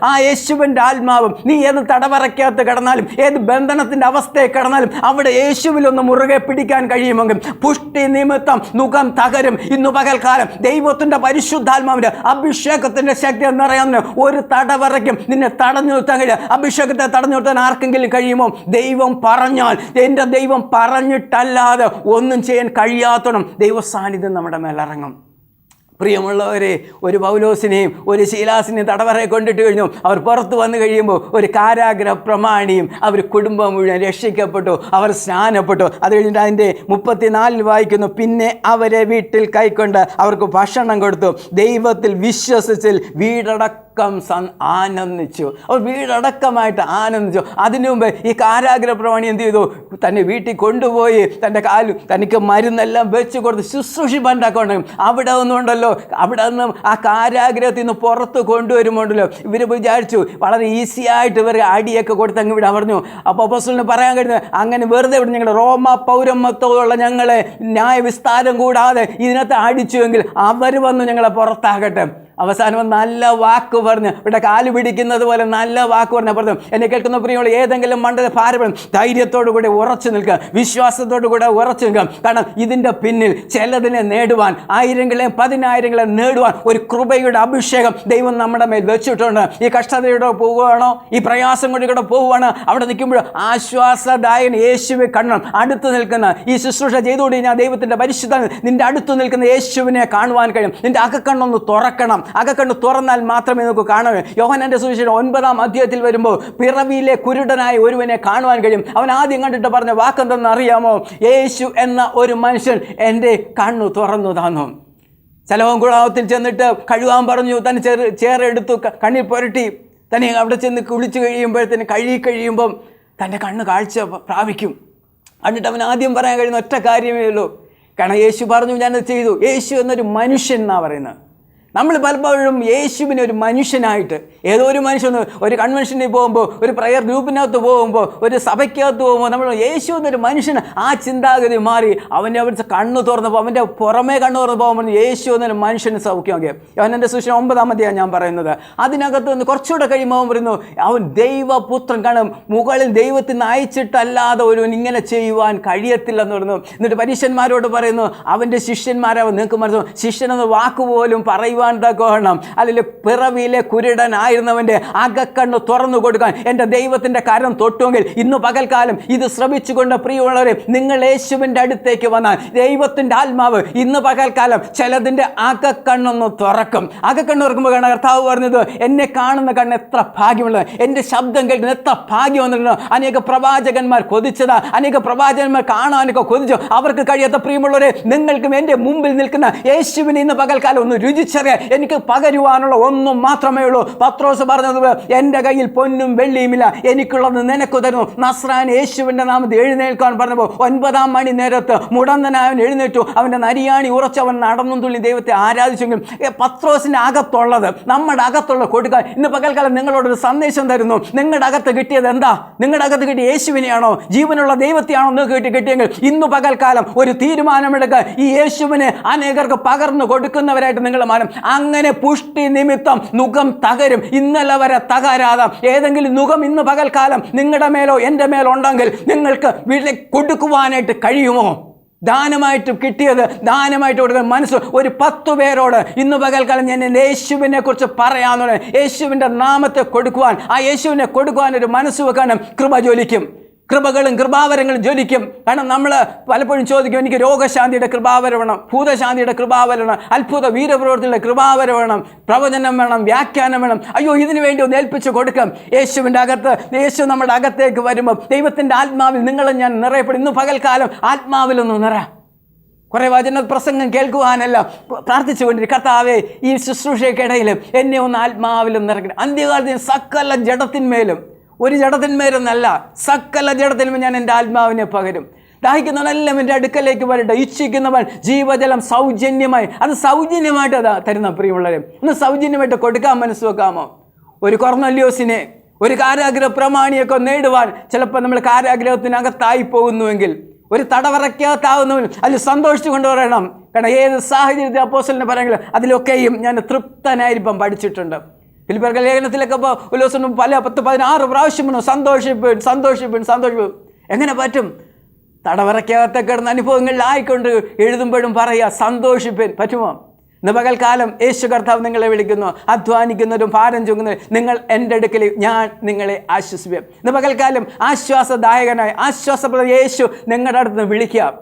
ആ യേശുവിൻ്റെ ആത്മാവും നീ ഏത് തടവറയ്ക്കകത്ത് കിടന്നാലും ഏത് ബന്ധനത്തിൻ്റെ അവസ്ഥയിൽ കിടന്നാലും അവിടെ യേശുവിലൊന്ന് മുറുകെ പിടിക്കാൻ കഴിയുമെങ്കിൽ പുഷ്ടി നിമിത്തം മുഖം തകരും. ഇന്നു പകൽക്കാലം ദൈവത്തിൻ്റെ പരിശുദ്ധാത്മാവിൻ്റെ അഭിഷേകത്തിൻ്റെ ശക്തി എന്നറിയാവുന്ന ഒരു തടവറയ്ക്കും നിന്നെ തടഞ്ഞു നിർത്താൻ കഴിയുക. അഭിഷേകത്തെ തടഞ്ഞു നിർത്താൻ ആർക്കെങ്കിലും കഴിയുമോ? ദൈവം പറഞ്ഞാൽ, എൻ്റെ ദൈവം പറഞ്ഞിട്ടല്ലാതെ ഒന്നും ചെയ്യാൻ കഴിയാത്തണം ദൈവ സാന്നിധ്യം നമ്മുടെ മേലിറങ്ങും. പ്രിയമുള്ളവരെ, ഒരു പൗലോസിനെയും ഒരു ശീലാസിനെയും തടവറയെ കൊണ്ടിട്ട് കഴിഞ്ഞു. അവർ പുറത്ത് വന്നു കഴിയുമ്പോൾ ഒരു കാരാഗ്രഹ പ്രമാണിയും അവർ കുടുംബം മുഴുവൻ രക്ഷിക്കപ്പെട്ടു, അവർ സ്നാനപ്പെട്ടു. അത് കഴിഞ്ഞിട്ട് അതിൻ്റെ 34 വായിക്കുന്നു, പിന്നെ അവരെ വീട്ടിൽ കൈക്കൊണ്ട് അവർക്ക് ഭക്ഷണം കൊടുത്തു, ദൈവത്തിൽ വിശ്വസിച്ചിൽ വീടടക്കം ആനന്ദിച്ചു. അവർ വീടടക്കമായിട്ട് ആനന്ദിച്ചു. അതിനു മുമ്പ് ഈ കാരാഗ്രഹ പ്രമാണി എന്ത് ചെയ്തു? തന്നെ വീട്ടിൽ കൊണ്ടുപോയി തനിക്ക് മരുന്നെല്ലാം വെച്ച് കൊടുത്ത് ശുശ്രൂഷിപ്പാണ്ടാക്കണം. അവിടെ ഒന്നുണ്ടല്ലോ, അവിടെ നിന്ന് ആ കാരാഗ്രഹത്തിൽ നിന്ന് പുറത്ത് കൊണ്ടുവരുമ്പോണ്ടല്ലോ ഇവർ വിചാരിച്ചു വളരെ ഈസി ആയിട്ട് ഇവർ അടിയൊക്കെ കൊടുത്ത് അങ്ങ് ഇവിടെ പറഞ്ഞു. അപ്പോൾ അപ്പോസ്തലന് പറയാൻ കഴിയുന്നത്, അങ്ങനെ വെറുതെ ഇവിടെ ഞങ്ങൾ റോമ പൗരത്വമുള്ള ഞങ്ങളെ ന്യായവിസ്താരം കൂടാതെ ഇതിനകത്ത് അടിച്ചുവെങ്കിൽ അവർ വന്ന് ഞങ്ങളെ പുറത്താകട്ടെ. അവസാനം നല്ല വാക്ക് പറഞ്ഞ് ഇവിടെ കാല് പിടിക്കുന്നത് പോലെ നല്ല വാക്ക് പറഞ്ഞ പറഞ്ഞു, എന്നെ കേൾക്കുന്ന പ്രിയമുള്ള ഏതെങ്കിലും മണ്ഡല ഭാരപ്പെടും ധൈര്യത്തോടു കൂടി ഉറച്ചു നിൽക്കുക, വിശ്വാസത്തോടു കൂടെ ഉറച്ചു നിൽക്കുക. കാരണം ഇതിൻ്റെ പിന്നിൽ ചിലതിനെ നേടുവാൻ, ആയിരങ്ങളെയും 10,000-ങ്ങളെ നേടുവാൻ ഒരു കൃപയുടെ അഭിഷേകം ദൈവം നമ്മുടെ മേൽ വെച്ചിട്ടുണ്ട്. ഈ കഷ്ടതയുടെ പോവുകയാണോ, ഈ പ്രയാസം കൊണ്ട് പോവുകയാണ്, അവിടെ നിൽക്കുമ്പോൾ ആശ്വാസദായകൻ യേശുവെ കാണണം. അടുത്ത് നിൽക്കുന്ന ഈ ശുശ്രൂഷ ചെയ്തുകൊണ്ട് ഞാൻ ദൈവത്തിൻ്റെ പരിശുദ്ധ നിൻ്റെ അടുത്ത് നിൽക്കുന്ന യേശുവിനെ കാണുവാൻ കഴിയും. നിൻ്റെ അകക്കണ്ണൊന്ന് തുറക്കണം. അകക്കണ്ണ് തുറന്നാൽ മാത്രമേ നമുക്ക് കാണാൻ. യോഹന്നാന്റെ സുവിശേഷം 9-ാം അധ്യായത്തിൽ വരുമ്പോൾ പിറവിയിലെ കുരുടനായ ഒരുവനെ കാണുവാൻ കഴിയും. അവൻ ആദ്യം കണ്ടിട്ട് പറഞ്ഞ വാക്കെന്തെന്ന് അറിയാമോ? യേശു എന്ന ഒരു മനുഷ്യൻ എൻ്റെ കണ്ണു തുറന്നു തന്നു. ചലവം കുളത്തിൽ ചെന്നിട്ട് കഴുകാൻ പറഞ്ഞു, തന്നെ ചേറെടുത്തു കണ്ണിൽ പുരട്ടി തന്നെ അവിടെ ചെന്ന് കുളിച്ച് കഴിയുമ്പോഴത്തേന് കഴിയുമ്പം തൻ്റെ കണ്ണ് കാഴ്ച പ്രാപിക്കും. എന്നിട്ട് അവൻ ആദ്യം പറയാൻ കഴിയുന്ന ഒറ്റ കാര്യമേ ഉള്ളൂ, കാരണം യേശു പറഞ്ഞു ഞാനത് ചെയ്തു. യേശു എന്നൊരു മനുഷ്യൻ എന്നാണ് പറയുന്നത്. നമ്മൾ പലപ്പോഴും യേശുവിനെ ഒരു മനുഷ്യനായിട്ട്, ഏതോ ഒരു മനുഷ്യൻ ഒരു കൺവെൻഷനിൽ പോകുമ്പോൾ, ഒരു പ്രയർ ഗ്രൂപ്പിനകത്ത് പോകുമ്പോൾ, ഒരു സഭയ്ക്കകത്ത് പോകുമ്പോൾ നമ്മൾ യേശു എന്നൊരു മനുഷ്യന് ആ ചിന്താഗതി മാറി അവൻ്റെ കണ്ണ് തുറന്നപ്പോൾ, അവൻ്റെ പുറമേ കണ്ണ് തുറന്ന് പോകുമ്പോൾ യേശു എന്നൊരു മനുഷ്യന് സൗഖ്യമൊക്കെ. അവൻ്റെ സുവിശേഷം 9-ാം അധ്യായം ഞാൻ പറയുന്നത്. അതിനകത്ത് നിന്ന് കുറച്ചുകൂടെ കഴിയുമ്പോൾ പറയുന്നു അവൻ ദൈവപുത്രൻ. കാരണം മുകളിൽ ദൈവത്തിന് അയച്ചിട്ടല്ലാതെ ഒരുവൻ ഇങ്ങനെ ചെയ്യുവാൻ കഴിയത്തില്ലെന്ന് പറയുന്നു. എന്നിട്ട് പരീശന്മാരോട് പറയുന്നു, അവൻ്റെ ശിഷ്യന്മാരാവും നിങ്ങൾക്ക് മനസ്സിലാവും, ശിഷ്യനെന്ന വാക്കുപോലും പറയുവാൻ തക്കവണ്ണം, അല്ലെങ്കിൽ പിറവിയിലെ കുരുടനായിരുന്നവൻ്റെ അകക്കണ്ണ് തുറന്നു കൊടുക്കാൻ എൻ്റെ ദൈവത്തിൻ്റെ കരം തൊട്ടുമെങ്കിൽ ഇന്ന് പകൽക്കാലം ഇത് ശ്രമിച്ചുകൊണ്ട് പ്രിയമുള്ളവരെ, നിങ്ങൾ യേശുവിൻ്റെ അടുത്തേക്ക് വന്നാൽ ദൈവത്തിൻ്റെ ആത്മാവ് ഇന്ന് പകൽക്കാലം ചിലതിൻ്റെ അകക്കണ്ണൊന്ന് തുറക്കും. അകക്കണ്ണ് തുറക്കുമ്പോൾ കാണാൻ കർത്താവ് പറഞ്ഞത്, എന്നെ കാണുന്ന കണ്ണ് എത്ര ഭാഗ്യമുള്ളത്, എൻ്റെ ശബ്ദം കേൾക്കുന്ന എത്ര ഭാഗ്യം വന്നിട്ടുണ്ടോ. അനേക പ്രവാചകന്മാർ കൊതിച്ചതാ, അനേക പ്രവാചകന്മാർ കാണാനൊക്കെ കൊതിച്ചു, അവർക്ക് കഴിയാത്ത പ്രിയമുള്ളവരെ, നിങ്ങൾക്കും എൻ്റെ മുമ്പിൽ നിൽക്കുന്ന യേശുവിനെ ഇന്ന് പകൽക്കാലം ഒന്ന് രുചിച്ചറിയാൻ എനിക്ക് പകരുവാനുള്ള ഒന്നും മാത്രമേ ഉള്ളൂ. പത്രോസ് പറഞ്ഞത്, എൻ്റെ കയ്യിൽ പൊന്നും വെള്ളിയുമില്ല, എനിക്കുള്ളത് നിനക്ക് തരുന്നു. നസ്രായൻ യേശുവിൻ്റെ നാമത്തിൽ എഴുന്നേൽക്കാൻ പറഞ്ഞപ്പോൾ 9-ാം മണി നേരത്ത് മുടന്തനായവൻ എഴുന്നേറ്റു, അവൻ്റെ നരിയാണി ഉറച്ചവൻ നടന്നും തുള്ളി ദൈവത്തെ ആരാധിച്ചെങ്കിലും പത്രോസിൻ്റെ അകത്തുള്ളത് നമ്മുടെ അകത്തുള്ള കൊടുക്കാൻ ഇന്ന് പകൽക്കാലം നിങ്ങളോടൊരു സന്ദേശം തരുന്നു. നിങ്ങളുടെ അകത്ത് കിട്ടിയത് എന്താ? നിങ്ങളുടെ അകത്ത് കിട്ടിയ യേശുവിനെയാണോ, ജീവനുള്ള ദൈവത്തെയാണോ നിങ്ങൾക്ക് കിട്ടിയെങ്കിൽ ഇന്ന് പകൽക്കാലം ഒരു തീരുമാനമെടുക്കുക. ഈ യേശുവിനെ അനേകർക്ക് പകർന്നു കൊടുക്കുന്നവരായിട്ട് നിങ്ങൾ മാറും. അങ്ങനെ പുഷ്ടി നിമിത്തം മുഖം തകരും. ഇന്നലെ വരെ തകരാതെ ഏതെങ്കിലും മുഖം ഇന്ന് പകൽക്കാലം നിങ്ങളുടെ മേലോ എൻ്റെ മേലോ ഉണ്ടെങ്കിൽ നിങ്ങൾക്ക് വീട്ടിൽ കൊടുക്കുവാനായിട്ട് കഴിയുമോ? ദാനമായിട്ട് കിട്ടിയത് ദാനമായിട്ട് കൊടുക്കാൻ മനസ്സ് ഒരു 10 പേരോട് ഇന്ന് പകൽക്കാലം ഞാൻ എൻ്റെ യേശുവിനെ കുറിച്ച് പറയാമെന്നുള്ള യേശുവിൻ്റെ നാമത്തെ കൊടുക്കുവാൻ, ആ യേശുവിനെ കൊടുക്കുവാൻ ഒരു മനസ്സ് വെക്കാനും കൃപ ജ്വലിക്കും. കൃപകളും കൃപാവരങ്ങളും ജ്വലിക്കും. കാരണം നമ്മൾ പലപ്പോഴും ചോദിക്കും, എനിക്ക് രോഗശാന്തിയുടെ കൃപാവരം വേണം, ഭൂതശാന്തിയുടെ കൃപാവരം വേണം, അത്ഭുത വീരപ്രവൃത്തിയുടെ കൃപാവരം വേണം, പ്രവചനം വേണം, വ്യാഖ്യാനം വേണം. അയ്യോ, ഇതിനു വേണ്ടി ഒന്ന് ഏൽപ്പിച്ച് കൊടുക്കാം. യേശുവിൻ്റെ അകത്ത്, യേശു നമ്മുടെ അകത്തേക്ക് വരുമ്പോൾ ദൈവത്തിൻ്റെ ആത്മാവിൽ നിങ്ങളും ഞാൻ നിറയപ്പെടും. ഇന്ന് പകൽക്കാലം ആത്മാവിലൊന്ന് നിറ. കുറേ വചന പ്രസംഗം കേൾക്കുവാനല്ല, പ്രാർത്ഥിച്ചുകൊണ്ടിരിക്കും, കർത്താവേ ഈ ശുശ്രൂഷയ്ക്കിടയിൽ എന്നെ ഒന്ന് ആത്മാവിലും നിറയ്ക്കണം. അന്ത്യകാലത്തിന് സകല ജഡത്തിന്മേലും, ഒരു ജഡത്തിന്മേലൊന്നല്ല, സകല ജഡത്തിലും ഞാൻ എൻ്റെ ആത്മാവിനെ പകരും. ദാഹിക്കുന്നവനെല്ലാം എൻ്റെ അടുക്കലേക്ക് വരട്ടെ. ഇച്ഛിക്കുന്നവൻ ജീവജലം സൗജന്യമായി, അത് സൗജന്യമായിട്ട് തരുന്ന പ്രിയമുള്ളവരെ, ഒന്ന് സൗജന്യമായിട്ട് കൊടുക്കാൻ മനസ്സ് വെക്കാമോ? ഒരു കൊർന്നല്യോസിനെ, ഒരു കാരാഗ്രഹ പ്രമാണിയൊക്കെ നേടുവാൻ ചിലപ്പോൾ നമ്മൾ കാരാഗ്രഹത്തിനകത്തായി പോകുന്നുവെങ്കിൽ, ഒരു തടവറയ്ക്കകത്താവുന്നവൻ അതിൽ സന്തോഷിച്ചു കൊണ്ടുവരണം. കാരണം ഏത് സാഹചര്യത്തിൽ അപ്പോസ്തലനെ പറയുമെങ്കിലും അതിലൊക്കെയും ഞാൻ തൃപ്തനായിരിപ്പം പഠിച്ചിട്ടുണ്ട്. ഫിലിപ്പിയർക്ക് ലേഖനത്തിലൊക്കെ ഇപ്പോൾ ഒരു ദിവസം 10-16 പ്രാവശ്യം സന്തോഷിപ്പിൻ. എങ്ങനെ പറ്റും? തടവറയ്ക്കകത്ത് കിടന്ന അനുഭവങ്ങളിലായിക്കൊണ്ട് എഴുതുമ്പോഴും പറയുക സന്തോഷിപ്പിൻ. പറ്റുമോ? ഇന്ന് പകൽക്കാലം യേശു കർത്താവ് നിങ്ങളെ വിളിക്കുന്നു. അധ്വാനിക്കുന്നവരും ഭാരം ചുമക്കുന്നവരും നിങ്ങൾ എൻ്റെ അടുക്കൽ, ഞാൻ നിങ്ങളെ ആശ്വസിപ്പിക്കാം. ഇന്ന് പകൽക്കാലം ആശ്വാസദായകനായ ആശ്വാസപ്രദ യേശു നിങ്ങളുടെ അടുത്ത് വിളിക്കാം.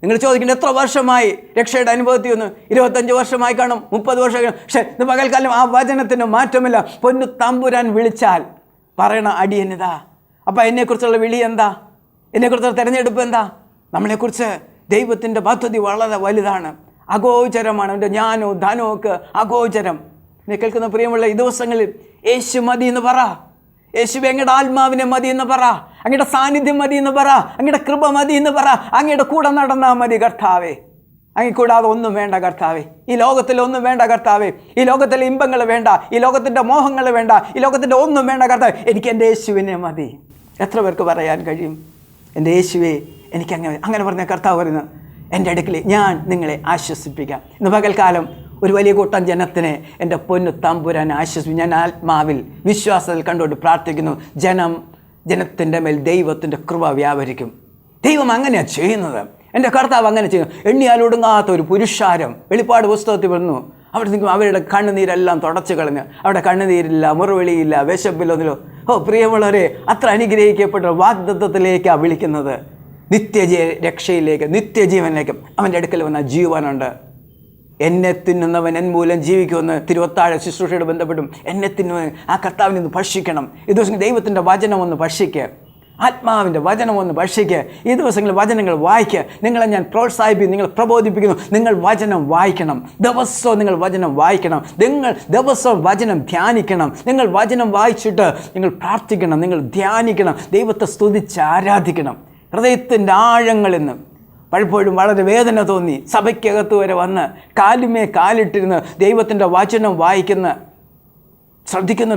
നിങ്ങൾ ചോദിക്കുന്നത് എത്ര വർഷമായി രക്ഷയുടെ അനുഭവത്തിൽ ഒന്ന്? 25 വർഷമായി കാണും, 30 വർഷം കാണും. പക്ഷേ ഇന്ന് പകൽക്കാലം ആ വചനത്തിന് മാറ്റമില്ല. പൊന്നു തമ്പുരാൻ വിളിച്ചാൽ പറയണ അടിയനിതാ. അപ്പം എന്നെക്കുറിച്ചുള്ള വിളി എന്താ? എന്നെക്കുറിച്ചുള്ള തിരഞ്ഞെടുപ്പ് എന്താ? നമ്മളെക്കുറിച്ച് ദൈവത്തിൻ്റെ പദ്ധതി വളരെ വലുതാണ്, അഗോചരമാണ്. അവൻ്റെ ജ്ഞാനവും ധനവും ഒക്കെ അഗോചരം. എന്നെ കേൾക്കുന്ന പ്രിയമുള്ള ഈ ദിവസങ്ങളിൽ യേശു മതി എന്ന് പറ. യേശുവേ അങ്ങയുടെ ആത്മാവിനെ മതി എന്ന് പറ, അങ്ങയുടെ സാന്നിധ്യം മതി എന്ന് പറ, അങ്ങയുടെ കൃപ മതി എന്ന് പറ. അങ്ങയുടെ കൂടെ നടന്നാൽ മതി കർത്താവേ. അങ്ങ് കൂടാതെ ഒന്നും വേണ്ട കർത്താവേ. ഈ ലോകത്തിൽ ഒന്നും വേണ്ട കർത്താവേ. ഈ ലോകത്തിലെ ഇമ്പങ്ങൾ വേണ്ട, ഈ ലോകത്തിൻ്റെ മോഹങ്ങൾ വേണ്ട, ഈ ലോകത്തിൻ്റെ ഒന്നും വേണ്ട കർത്താവേ. എനിക്ക് എൻ്റെ യേശുവിനെ മതി. എത്ര പേർക്ക് പറയാൻ കഴിയും എൻ്റെ യേശുവേ എനിക്ക് അങ്ങനെ പറഞ്ഞ കർത്താവ് പറയുന്നത്, എൻ്റെ അടുക്കൽ ഞാൻ നിങ്ങളെ ആശ്വസിപ്പിക്കാം. ഇന്ന് പകൽക്കാലം ഒരു വലിയ കൂട്ടം ജനത്തിനെ എൻ്റെ പൊന്നു തമ്പുരാൻ ആശ്വസിപ്പിക്കും. ഞാൻ ആത്മാവിൽ വിശ്വാസത്തിൽ കണ്ടുകൊണ്ട് പ്രാർത്ഥിക്കുന്നു. ജനത്തിൻ്റെ മേൽ ദൈവത്തിൻ്റെ കൃപ വ്യാപരിക്കും. ദൈവം അങ്ങനെയാണ് ചെയ്യുന്നത്. എൻ്റെ കർത്താവ് അങ്ങനെ ചെയ്യുന്നു. എണ്ണിയാലൊടുങ്ങാത്ത ഒരു പുരുഷാരം വെളിപ്പാട് പുസ്തകത്തിൽ വന്നു. അവിടെ നിൽക്കും അവരുടെ കണ്ണുനീരെല്ലാം തുടച്ചു കളഞ്ഞ്, അവിടെ കണ്ണുനീരില്ല, മുറിവിളിയില്ല, വിശപ്പില്ലൊന്നില്ലോ. പ്രിയമുള്ളവരെ, അത്ര അനുഗ്രഹിക്കപ്പെട്ട വാഗ്ദത്തത്തിലേക്കാണ് വിളിക്കുന്നത്. രക്ഷയിലേക്ക്, നിത്യജീവനിലേക്ക്. അവൻ്റെ അടുക്കൽ വന്ന ജീവനുണ്ട്. എന്നെ തിന്നുന്നവൻ എൻ മൂലം ജീവിക്കുമെന്ന് തിരുവത്താഴ ശുശ്രൂഷയോട് ബന്ധപ്പെട്ടും എന്നെ തിന്നുവൻ ആ കർത്താവിനെ ഒന്ന് ഭക്ഷിക്കണം. ഈ ദിവസം ദൈവത്തിൻ്റെ വചനം ഒന്ന് ഭക്ഷിക്കുക, ആത്മാവിൻ്റെ വചനം ഒന്ന് ഭക്ഷിക്കുക. ഈ ദിവസങ്ങളിൽ വചനങ്ങൾ വായിക്കുക. നിങ്ങളെ ഞാൻ പ്രോത്സാഹിപ്പിക്കുന്നു, നിങ്ങൾ പ്രബോധിപ്പിക്കുന്നു. നിങ്ങൾ വചനം വായിക്കണം. ദിവസവും നിങ്ങൾ വചനം വായിക്കണം. നിങ്ങൾ ദിവസവും വചനം ധ്യാനിക്കണം. നിങ്ങൾ വചനം വായിച്ചിട്ട് നിങ്ങൾ പ്രാർത്ഥിക്കണം, നിങ്ങൾ ധ്യാനിക്കണം, ദൈവത്തെ സ്തുതിച്ച് ആരാധിക്കണം. ഹൃദയത്തിൻ്റെ ആഴങ്ങളിൽ നിന്ന് പലപ്പോഴും വളരെ വേദന തോന്നി സഭയ്ക്കകത്ത് വരെ വന്ന് കാലുമേ കാലിട്ടിരുന്ന് ദൈവത്തിൻ്റെ വചനം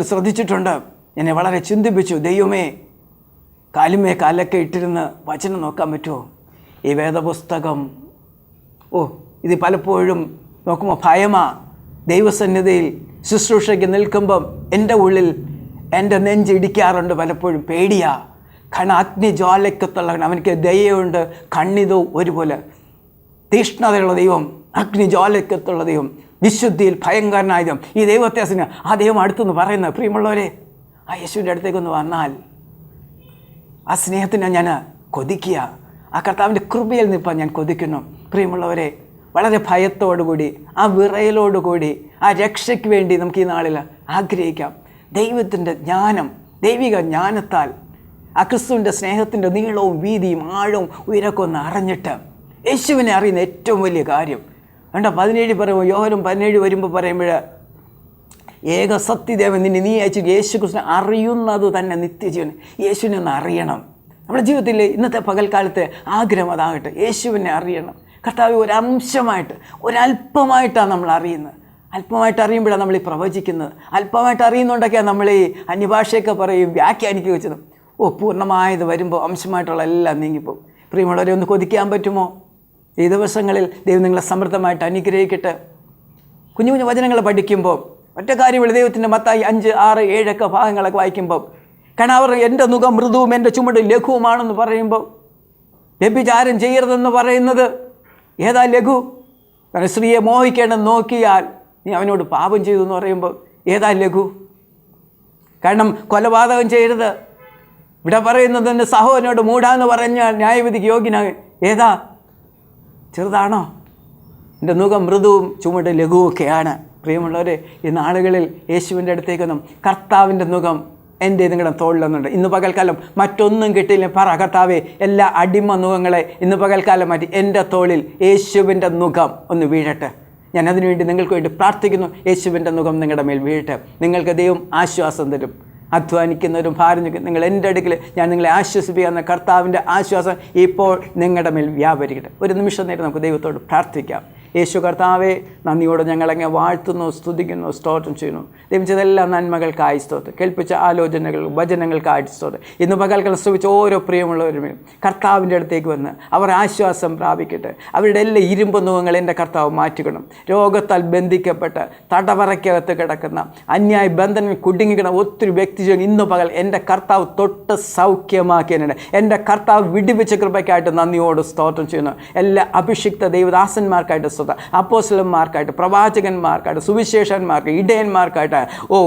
ശ്രദ്ധിച്ചിട്ടുണ്ട്. എന്നെ വളരെ ചിന്തിപ്പിച്ചു. ദൈവമേ, കാലുമേ കാലൊക്കെ ഇട്ടിരുന്ന് വചനം നോക്കാൻ പറ്റുമോ? ഈ വേദപുസ്തകം ഇത് പലപ്പോഴും നോക്കുമ്പോൾ ഭയമാ. ദൈവസന്നിധിയിൽ ശുശ്രൂഷയ്ക്ക് നിൽക്കുമ്പം എൻ്റെ ഉള്ളിൽ എൻ്റെ നെഞ്ചിടിക്കാറുണ്ട്, പലപ്പോഴും പേടിയാ. കാരണം അഗ്നിജ്വാലയ്ക്കത്തുള്ള അവനക്ക് ദയയുണ്ട്, കണ്ണിതോ ഒരുപോലെ. തീഷ്ണതയുള്ള ദൈവം, അഗ്നിജ്വാലയ്ക്കത്തുള്ള ദൈവം, വിശുദ്ധിയിൽ ഭയങ്കരനായ ദൈവം. ഈ ദൈവത്തെ ആ ദൈവം അടുത്തുനിന്ന് പറയുന്നത്, പ്രിയമുള്ളവരെ, ആ യേശുവിൻ്റെ അടുത്തേക്കൊന്ന് വന്നാൽ ആ സ്നേഹത്തിന് ഞാൻ കൊതിക്കുക. ആ കർത്താവിൻ്റെ കൃപയിൽ നിൽപ്പാൻ ഞാൻ കൊതിക്കുന്നു. പ്രിയമുള്ളവരെ, വളരെ ഭയത്തോടുകൂടി, ആ വിറയലോടുകൂടി, ആ രക്ഷയ്ക്ക് വേണ്ടി നമുക്ക് ഈ നാളിൽ ആഗ്രഹിക്കാം. ദൈവത്തിൻ്റെ ജ്ഞാനം, ദൈവിക ജ്ഞാനത്താൽ ആ ക്രിസ്തുവിൻ്റെ സ്നേഹത്തിൻ്റെ നീളവും വീതിയും ആഴവും ഉയരൊക്കെ ഒന്ന് അറിഞ്ഞിട്ട് യേശുവിനെ അറിയുന്ന ഏറ്റവും വലിയ കാര്യം. 17 പറയുമ്പോൾ, യോഹനം 17 വരുമ്പോൾ പറയുമ്പോൾ, ഏക സത്യദേവൻ നീ അയച്ചു യേശു ക്രിസ്തുവിനെ അറിയുന്നത് തന്നെ നിത്യജീവൻ. യേശുവിനെ ഒന്ന് അറിയണം. നമ്മുടെ ജീവിതത്തിൽ ഇന്നത്തെ പകൽക്കാലത്തെ ആഗ്രഹം അതാകട്ടെ, യേശുവിനെ അറിയണം. കർത്താവ് ഒരംശമായിട്ട്, ഒരല്പമായിട്ടാണ് നമ്മൾ അറിയുന്നത്. അല്പമായിട്ട് അറിയുമ്പോഴാണ് നമ്മൾ ഈ പ്രവചിക്കുന്നത്. അല്പമായിട്ട് അറിയുന്നുണ്ടൊക്കെയാണ് നമ്മൾ ഈ അന്യഭാഷയൊക്കെ പറയും, വ്യാഖ്യാനിക്കുക വെച്ചത്. പൂർണ്ണമായത് വരുമ്പോൾ അംശമായിട്ടുള്ള എല്ലാം നീങ്ങിപ്പോവും. പ്രിയമുള്ളവരെ, ഒന്ന് കൊതിക്കാൻ പറ്റുമോ? ഈ ദിവസങ്ങളിൽ ദൈവം നിങ്ങളെ സമൃദ്ധമായിട്ട് അനുഗ്രഹിക്കട്ടെ. കുഞ്ഞു കുഞ്ഞു വചനങ്ങൾ പഠിക്കുമ്പോൾ ഒറ്റ കാര്യമുള്ള ദൈവത്തിൻ്റെ മത്തായി 5, 6, 7 ഭാഗങ്ങളൊക്കെ വായിക്കുമ്പോൾ, കാരണം അവർ എൻ്റെ മുഖം മൃദുവും എൻ്റെ ചുമട് ലഘുവുമാണെന്ന് പറയുമ്പോൾ, വ്യഭിചാരം ചെയ്യരുതെന്ന് പറയുന്നത് ഏതാ ലഘു? കാരണം സ്ത്രീയെ മോഹിക്കേണ്ടെന്ന് നോക്കിയാൽ നീ അവനോട് പാപം ചെയ്തു എന്ന് പറയുമ്പോൾ ഏതാ ലഘു? കാരണം കൊലപാതകം ചെയ്യരുത്, ഇവിടെ പറയുന്നത് എൻ്റെ സഹോദരനോട് മൂടാന്ന് പറഞ്ഞാൽ ന്യായവിധിക്ക് യോഗ്യനാകും. ഏതാ? ചെറുതാണോ? എൻ്റെ മുഖം മൃദുവും ചുമട് ലഘുവൊക്കെയാണ്. പ്രിയമുള്ളവരെ, ഈ നാളുകളിൽ യേശുവിൻ്റെ അടുത്തേക്കൊന്നും കർത്താവിൻ്റെ മുഖം എൻ്റെ നിങ്ങളുടെ തോളിലൊന്നുണ്ട്. ഇന്ന് പകൽക്കാലം മറ്റൊന്നും കിട്ടിയില്ല. പറ കർത്താവേ, എല്ലാ അടിമ മുഖങ്ങളെ ഇന്ന് പകൽക്കാലം മാറ്റി എൻ്റെ തോളിൽ യേശുവിൻ്റെ മുഖം ഒന്ന് വീഴട്ടെ. ഞാൻ അതിനുവേണ്ടി നിങ്ങൾക്ക് വേണ്ടി പ്രാർത്ഥിക്കുന്നു. യേശുവിൻ്റെ മുഖം നിങ്ങളുടെ മേൽ വീഴട്ടെ. നിങ്ങൾക്ക് ദൈവം ആശ്വാസം തരും. അധ്വാനിക്കുന്നവരും ഭാരം നിങ്ങൾ എൻ്റെ അടുക്കൽ ഞാൻ നിങ്ങളെ ആശ്വസിപ്പിക്കുന്ന കർത്താവിൻ്റെ ആശ്വാസം ഇപ്പോൾ നിങ്ങളുടെ മേൽ വ്യാപരിക്കട്ടെ. ഒരു നിമിഷം നേരം നമുക്ക് ദൈവത്തോട് പ്രാർത്ഥിക്കാം. യേശു കർത്താവെ, നന്ദിയോടെ ഞങ്ങളങ്ങ് വാഴ്ത്തുന്നു, സ്തുതിക്കുന്നു, സ്തോത്രം ചെയ്യുന്നു. ദൈവം ചെയ്തെല്ലാം നന്മകൾക്കായി സ്തോത്രം. കേൾപ്പിച്ച ആലോചനകൾ വചനങ്ങൾക്കായി സ്തോത്രം. ഇന്ന് പകൽക്കാലം ശ്രമിച്ച ഓരോ പ്രിയമുള്ളവരും കർത്താവിൻ്റെ അടുത്തേക്ക് വന്ന് അവർ ആശ്വാസം പ്രാപിക്കട്ടെ. അവരുടെ എല്ലാ ഇരുമ്പ് മുഖങ്ങൾ എൻ്റെ കർത്താവ് മാറ്റിക്കണം. രോഗത്താൽ ബന്ധിക്കപ്പെട്ട് തടവറയ്ക്കകത്ത് കിടക്കുന്ന അന്യായ ബന്ധനങ്ങൾ കുടുങ്ങിക്കിടന്ന ഒത്തിരി വ്യക്തി ഇന്ന് പകൽ എൻ്റെ കർത്താവ് തൊട്ട് സൗഖ്യമാക്കിയതിനുണ്ട്. എൻ്റെ കർത്താവ് വിടുവിച്ച കൃപയ്ക്കായിട്ട് നന്ദിയോട് സ്തോത്രം ചെയ്യുന്നു. എല്ലാ അഭിഷിക്ത ദൈവദാസന്മാർക്കായിട്ട് സ്തോത്രം, അപ്പോസ്തലന്മാർക്കായിട്ട്, പ്രവാചകന്മാർക്കായിട്ട്, സുവിശേഷന്മാർക്ക്, ഇടയന്മാർക്കായിട്ട്,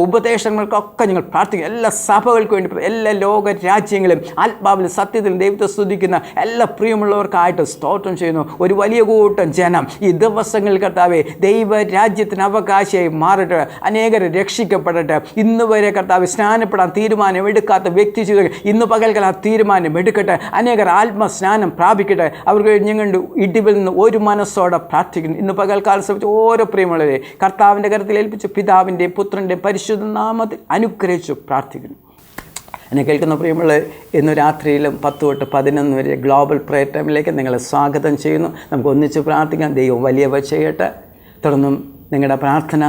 ഉപദേശങ്ങൾക്കൊക്കെ ഞങ്ങൾ പ്രാർത്ഥിക്കുന്നു. എല്ലാ സഭകൾക്ക് വേണ്ടി, എല്ലാ ലോക രാജ്യങ്ങളും ആത്മാവിലും സത്യത്തിലും ദൈവത്തെ സ്തുതിക്കുന്ന എല്ലാ പ്രിയമുള്ളവർക്കായിട്ട് സ്തോത്രം ചെയ്യുന്നു. ഒരു വലിയ കൂട്ടം ജനം ഈ ദിവസങ്ങളിൽ കർത്താവെ ദൈവരാജ്യത്തിന് അവകാശമായി മാറട്ടെ. അനേകരെ രക്ഷിക്കപ്പെടട്ടെ. ഇന്ന് വരെ കർത്താവ് സ്നാനപ്പെടാൻ തീരുമാനമെടുക്കാത്ത വ്യക്തി ഇന്ന് പകൽക്കാലം ആ തീരുമാനം എടുക്കട്ടെ. അനേകർ ആത്മസ്നാനം പ്രാപിക്കട്ടെ. അവർക്ക് ഞങ്ങളുടെ ഇടിവിൽ നിന്ന് ഒരു മനസ്സോടെ പ്രാർത്ഥിക്കുന്നു. ഇന്ന് പകൽക്കാലം ശ്രമിച്ച് ഓരോ പ്രിയമുള്ളവരെ കർത്താവിൻ്റെ കരത്തിൽ ഏൽപ്പിച്ച് പിതാവിൻ്റെയും പുത്രൻ്റെയും പരിശുദ്ധ നാമത്തിൽ അനുഗ്രഹിച്ചു പ്രാർത്ഥിക്കുന്നു. എന്നെ കേൾക്കുന്ന പ്രിയമുള്ളവർ, ഇന്ന് രാത്രിയിലും 10 തൊട്ട് 11 വരെ ഗ്ലോബൽ പ്രയർ ടൈമിലേക്ക് നിങ്ങളെ സ്വാഗതം ചെയ്യുന്നു. നമുക്ക് ഒന്നിച്ച് പ്രാർത്ഥിക്കാം. ദൈവം വലിയവ ചെയ്യട്ടെ. തുടർന്നും നിങ്ങളുടെ പ്രാർത്ഥന,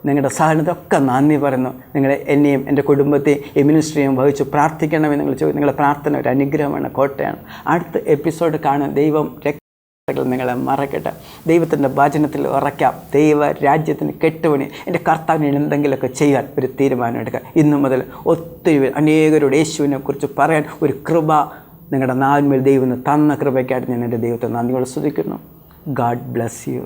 നിങ്ങളുടെ സഹനത്തൊക്കെ നന്ദി പറയുന്നു. നിങ്ങളെ എന്നെയും എൻ്റെ കുടുംബത്തെയും ഈ മിനിസ്ട്രിയും വഹിച്ച് പ്രാർത്ഥിക്കണമെന്ന് നിങ്ങൾ ചോദിക്കും. നിങ്ങളുടെ പ്രാർത്ഥന ഒരു അനുഗ്രഹമാണ്, കോട്ടയാണ്. അടുത്ത എപ്പിസോഡ് കാണാൻ ദൈവം നിങ്ങളെ മറക്കട്ടെ. ദൈവത്തിൻ്റെ വചനത്തിൽ ഉറയ്ക്കാം. ദൈവ രാജ്യത്തിന് കെട്ടുപണി എൻ്റെ കർത്താവിന് എന്തെങ്കിലുമൊക്കെ ചെയ്യാൻ ഒരു തീരുമാനം എടുക്കുക. ഇന്നു മുതൽ ഒത്തിരി അനേകരോട് യേശുവിനെ കുറിച്ച് പറയാൻ ഒരു കൃപ നിങ്ങളുടെ നാവിന്മേൽ ദൈവം തന്ന കൃപയ്ക്കായിട്ട് ഞാൻ എൻ്റെ ദൈവത്തെ നന്ദിയോടെ സ്തുതിക്കുന്നു. God bless you.